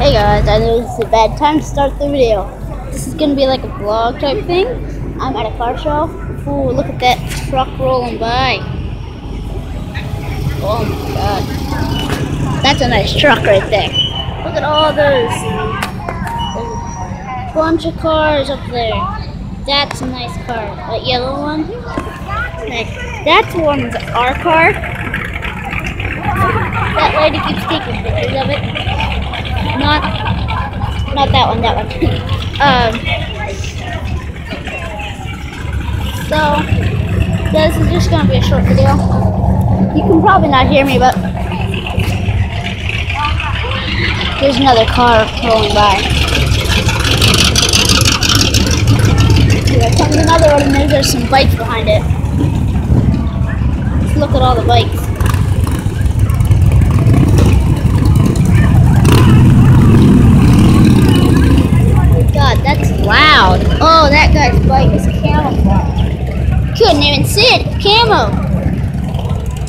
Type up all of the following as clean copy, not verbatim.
Hey guys, I know this is a bad time to start the video. This is gonna be like a vlog type thing. I'm at a car show. Ooh, look at that truck rolling by. Oh my god. That's a nice truck right there. Look at all those. There's a bunch of cars up there. That's a nice car. That yellow one. Okay. That's one's our car. That lady keeps taking pictures of it. Not that one, that one. So this is just gonna be a short video. You can probably not hear me, but there's another car rolling by. Here comes another one, and there's some bikes behind it. Let's look at all the bikes. That's loud. Oh, that guy's bike is camouflage. Couldn't even see it. It's camo.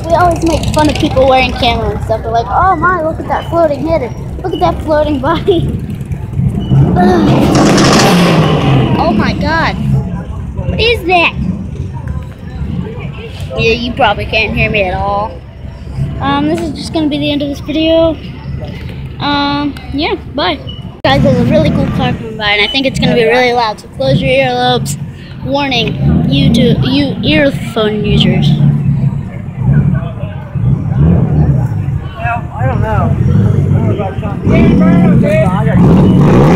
We always make fun of people wearing camo and stuff. They're like, oh my, look at that floating head. Look at that floating body. Oh my god. What is that? Yeah, you probably can't hear me at all. This is just going to be the end of this video. Yeah, bye. Guys, there's a really cool car coming by, and I think it's going to be really loud, so close your earlobes. Warning, you earphone users. Well, I don't know. I don't know about